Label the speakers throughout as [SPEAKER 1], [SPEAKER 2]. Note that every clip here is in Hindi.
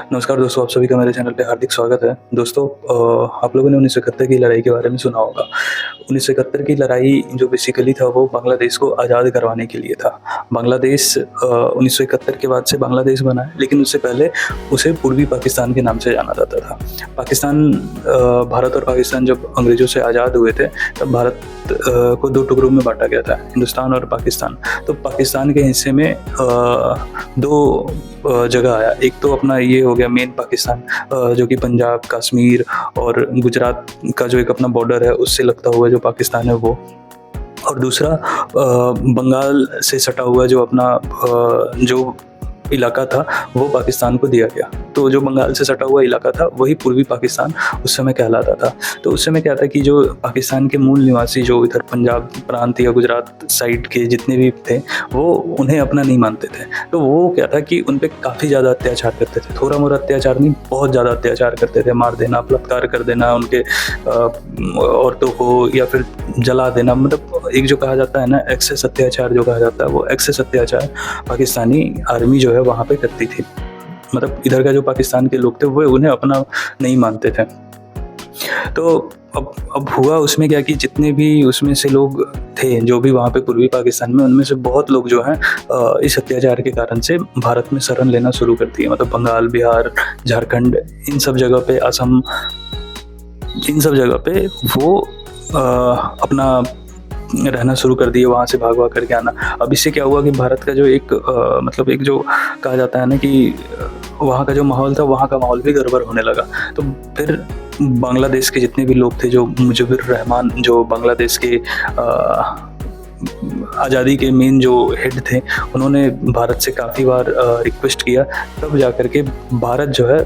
[SPEAKER 1] नमस्कार दोस्तों, आप सभी का मेरे चैनल पे हार्दिक स्वागत है। दोस्तों, आप लोगों ने 1971 की लड़ाई के बारे में सुना होगा। 1971 की लड़ाई जो बेसिकली था वो बांग्लादेश को आज़ाद करवाने के लिए था। बांग्लादेश 1971 के बाद से बांग्लादेश बना है, लेकिन उससे पहले उसे पूर्वी पाकिस्तान के नाम से जाना जाता था। पाकिस्तान भारत और पाकिस्तान जब अंग्रेज़ों से आज़ाद हुए थे, तब भारत को 2 टुकड़ों में बाँटा गया था, हिंदुस्तान और पाकिस्तान। तो पाकिस्तान के हिस्से में 2 जगह आया। एक तो अपना ये हो गया मेन पाकिस्तान, जो कि पंजाब, कश्मीर और गुजरात का जो एक अपना बॉर्डर है उससे लगता हुआ जो पाकिस्तान है वो। और दूसरा बंगाल से सटा हुआ जो अपना जो इलाका था वो पाकिस्तान को दिया गया। तो जो बंगाल से सटा हुआ इलाका था वही पूर्वी पाकिस्तान उस समय कहलाता था। तो उस समय क्या था कि जो पाकिस्तान के मूल निवासी जो इधर पंजाब प्रांत या गुजरात साइड के जितने भी थे, वो उन्हें अपना नहीं मानते थे। तो वो क्या था कि उन पे काफ़ी ज़्यादा अत्याचार करते थे। थोड़ा-मोड़ा अत्याचार नहीं, बहुत ज़्यादा अत्याचार करते थे। मार देना, बलात्कार कर देना उनके औरतों को, या फिर जला देना। मतलब एक जो कहा जाता है ना एक्सेस अत्याचार, जो कहा जाता है वो एक्सेस अत्याचार पाकिस्तानी आर्मी जो है वहाँ पे करती थी। मतलब इधर का जो पाकिस्तान के लोग थे वो उन्हें अपना नहीं मानते थे। तो अब हुआ उसमें क्या कि जितने भी उसमें से लोग थे जो भी वहाँ पे पूर्वी पाकिस्तान में, उनमें से बहुत लोग जो हैं इस अत्याचार के कारण से भारत में शरण लेना शुरू कर दिए। मतलब बंगाल, बिहार, झारखंड, इन सब जगह पे, असम, इन सब जगह पे वो अपना रहना शुरू कर दिए, वहाँ से भाग करके आना। अब इससे क्या हुआ कि भारत का जो एक मतलब एक जो कहा जाता है ना कि वहाँ का जो माहौल था, वहाँ का माहौल भी गड़बड़ होने लगा। तो फिर बांग्लादेश के जितने भी लोग थे, जो मुजीबुर रहमान जो बांग्लादेश के आज़ादी के मेन जो हेड थे, उन्होंने भारत से काफ़ी बार रिक्वेस्ट किया। तब जा कर के भारत जो है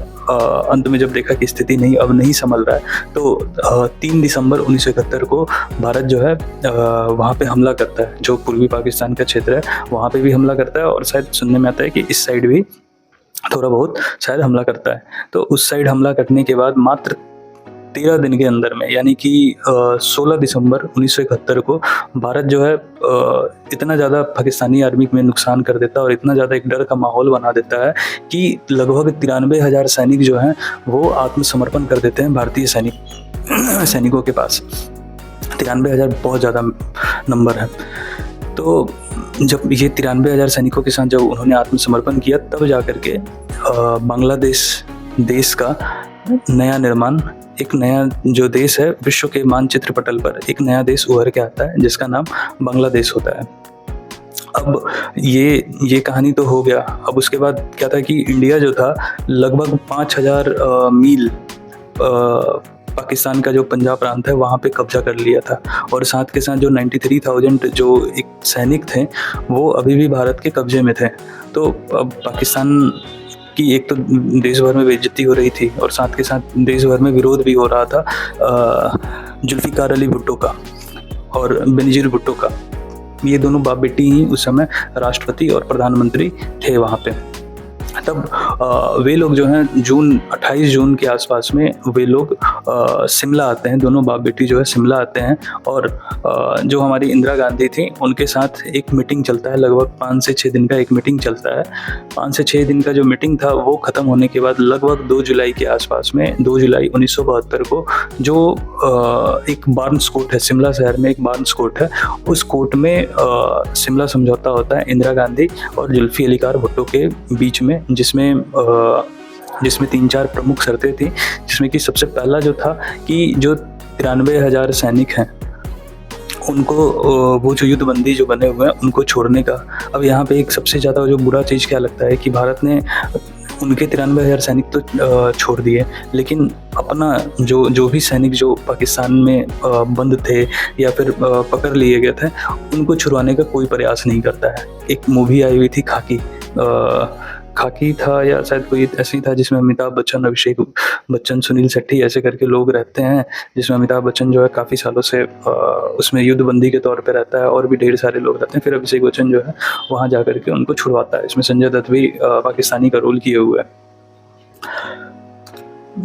[SPEAKER 1] अंत में जब देखा कि स्थिति नहीं अब नहीं संभल रहा है, तो 3 दिसंबर 1971 को भारत जो है वहाँ पे हमला करता है। जो पूर्वी पाकिस्तान का क्षेत्र है वहाँ पे भी हमला करता है, और शायद सुनने में आता है कि इस साइड भी थोड़ा बहुत शायद हमला करता है। तो उस साइड हमला करने के बाद मात्र 13 दिन के अंदर में, यानी कि 16 दिसंबर 1971 को भारत जो है इतना ज़्यादा पाकिस्तानी आर्मी में नुकसान कर देता है और इतना ज़्यादा एक डर का माहौल बना देता है कि लगभग 93,000 सैनिक जो हैं वो आत्मसमर्पण कर देते हैं भारतीय सैनिकों के पास। 93,000 बहुत ज़्यादा नंबर है। तो जब ये 93,000 सैनिकों के साथ जब उन्होंने आत्मसमर्पण किया, तब जा कर के बांग्लादेश देश का नया निर्माण, एक नया जो देश है विश्व के मानचित्र पटल पर एक नया देश उभर के आता है जिसका नाम बांग्लादेश होता है। अब ये कहानी तो हो गया। अब उसके बाद क्या था कि इंडिया जो था लगभग 5,000 मील पाकिस्तान का जो पंजाब प्रांत है वहाँ पे कब्जा कर लिया था, और साथ के साथ जो 93,000 जो एक सैनिक थे वो अभी भी भारत के कब्जे में थे। तो अब पाकिस्तान कि एक तो देश भर में बेइज्जती हो रही थी, और साथ के साथ देश भर में विरोध भी हो रहा था जुल्फिकार अली भुट्टो का और बेनजीर भुट्टो का। ये दोनों बाप बेटी ही उस समय राष्ट्रपति और प्रधानमंत्री थे वहाँ पे। तब वे लोग जो हैं 28 जून के आसपास में वे लोग शिमला आते हैं। दोनों बाप बेटी जो है शिमला आते हैं, और जो हमारी इंदिरा गांधी थी उनके साथ एक मीटिंग चलता है। लगभग 5 से 6 दिन का एक मीटिंग चलता है। 5 से 6 दिन का जो मीटिंग था वो ख़त्म होने के बाद लगभग 2 जुलाई के आसपास में, 2 जुलाई 1972 को जो एक बार्न्स कोर्ट है, शिमला शहर में एक बार्न्स कोर्ट है, उस कोर्ट में शिमला समझौता होता है इंदिरा गांधी और जुल्फी अली कार भुट्टो के बीच में, जिसमें 3-4 प्रमुख शर्तें थी। जिसमें कि सबसे पहला जो था कि जो 93,000 सैनिक हैं उनको वो जो युद्धबंदी जो बने हुए हैं उनको छोड़ने का। अब यहाँ पे एक सबसे ज़्यादा जो बुरा चीज़ क्या लगता है कि भारत ने उनके 93,000 सैनिक तो छोड़ दिए, लेकिन अपना जो भी सैनिक जो पाकिस्तान में बंद थे या फिर पकड़ लिए गए थे, उनको छुड़वाने का कोई प्रयास नहीं करता है। एक मूवी आई हुई थी खाकी था या शायद कोई ऐसी था, जिसमें अमिताभ बच्चन, अभिषेक बच्चन, सुनील शेट्टी ऐसे करके लोग रहते हैं, जिसमें अमिताभ बच्चन जो है काफ़ी सालों से उसमें युद्धबंदी के तौर पे रहता है, और भी ढेर सारे लोग रहते हैं। फिर अभिषेक बच्चन जो है वहाँ जा करके उनको छुड़वाता है। इसमें संजय दत्त भी पाकिस्तानी का रोल किए हुए है।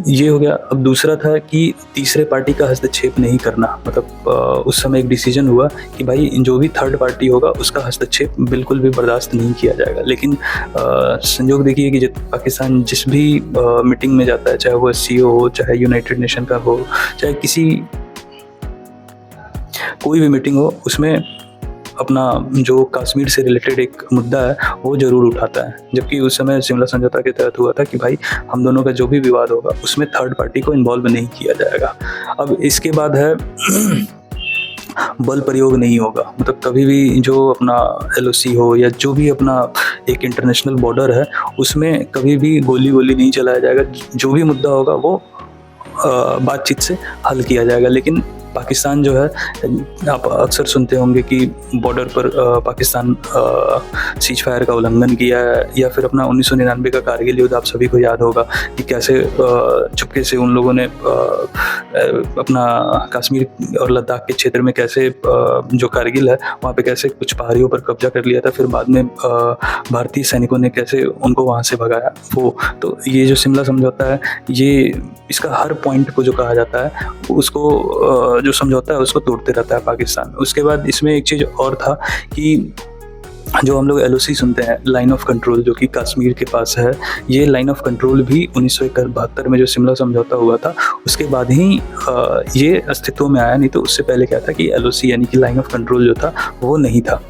[SPEAKER 1] ये हो गया। अब दूसरा था कि तीसरे पार्टी का हस्तक्षेप नहीं करना, मतलब उस समय एक डिसीजन हुआ कि भाई जो भी थर्ड पार्टी होगा उसका हस्तक्षेप बिल्कुल भी बर्दाश्त नहीं किया जाएगा। लेकिन संजोग देखिए कि पाकिस्तान जिस भी मीटिंग में जाता है, चाहे वो एससीओ हो, चाहे यूनाइटेड नेशन का हो, चाहे किसी कोई भी मीटिंग हो, उसमें अपना जो कश्मीर से रिलेटेड एक मुद्दा है वो ज़रूर उठाता है। जबकि उस समय शिमला समझौता के तहत हुआ था कि भाई हम दोनों का जो भी विवाद होगा उसमें थर्ड पार्टी को इन्वॉल्व नहीं किया जाएगा। अब इसके बाद है बल प्रयोग नहीं होगा, मतलब कभी भी जो अपना एलओसी हो या जो भी अपना एक इंटरनेशनल बॉर्डर है उसमें कभी भी गोली नहीं चलाया जाएगा। जो भी मुद्दा होगा वो बातचीत से हल किया जाएगा। लेकिन पाकिस्तान जो है, आप अक्सर सुनते होंगे कि बॉर्डर पर पाकिस्तान सीज फायर का उल्लंघन किया है, या फिर अपना 1999 का कारगिल युद्ध आप सभी को याद होगा कि कैसे चुपके से उन लोगों ने अपना कश्मीर और लद्दाख के क्षेत्र में कैसे जो कारगिल है वहाँ पे कैसे कुछ पहाड़ियों पर कब्जा कर लिया था, फिर बाद में भारतीय सैनिकों ने कैसे उनको वहाँ से भगाया। वो तो ये जो शिमला समझौता है, ये इसका हर पॉइंट को जो कहा जाता है उसको जो समझौता है उसको तोड़ते रहता है पाकिस्तान। उसके बाद इसमें एक चीज़ और था कि जो हम लोग एलओसी सुनते हैं, लाइन ऑफ कंट्रोल, जो कि कश्मीर के पास है, ये लाइन ऑफ कंट्रोल भी 1972 में जो शिमला समझौता हुआ था उसके बाद ही ये अस्तित्व में आया। नहीं तो उससे पहले क्या था कि एलओसी यानी कि लाइन ऑफ कंट्रोल जो था वो नहीं था।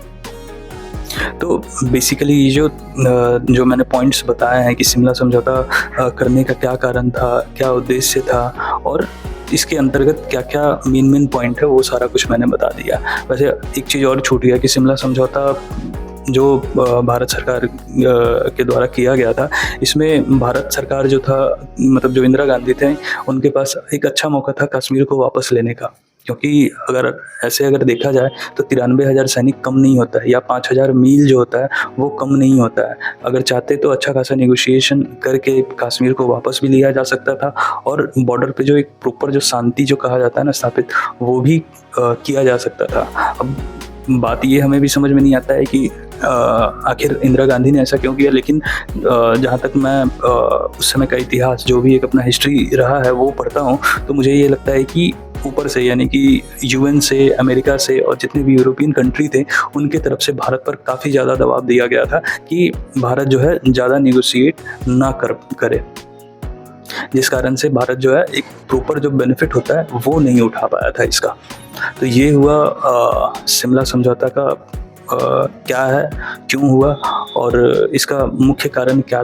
[SPEAKER 1] तो बेसिकली ये जो मैंने पॉइंट्स बताए हैं कि शिमला समझौता करने का क्या कारण था, क्या उद्देश्य था और इसके अंतर्गत क्या क्या मेन पॉइंट है, वो सारा कुछ मैंने बता दिया। वैसे एक चीज़ और छूट गया कि शिमला समझौता जो भारत सरकार के द्वारा किया गया था, इसमें भारत सरकार जो था, मतलब जो इंदिरा गांधी थे, उनके पास एक अच्छा मौका था कश्मीर को वापस लेने का। क्योंकि अगर देखा जाए तो 93,000 सैनिक कम नहीं होता है, या 5,000 मील जो होता है वो कम नहीं होता है। अगर चाहते तो अच्छा खासा नेगोशिएशन करके कश्मीर को वापस भी लिया जा सकता था, और बॉर्डर पे जो एक प्रॉपर जो शांति जो कहा जाता है ना स्थापित, वो भी किया जा सकता था। अब बात ये हमें भी समझ में नहीं आता है कि आखिर इंदिरा गांधी ने ऐसा क्यों किया। लेकिन जहाँ तक मैं उस समय का इतिहास, जो भी एक अपना हिस्ट्री रहा है वो पढ़ता हूँ, तो मुझे ये लगता है कि ऊपर से, यानी कि यूएन से, अमेरिका से और जितने भी यूरोपियन कंट्री थे उनके तरफ से भारत पर काफ़ी ज़्यादा दबाव दिया गया था कि भारत जो है ज़्यादा नेगोशिएट ना करे, जिस कारण से भारत जो है एक प्रॉपर जो बेनिफिट होता है वो नहीं उठा पाया था इसका। तो ये हुआ शिमला समझौता का क्या है, क्यों हुआ और इसका मुख्य कारण क्या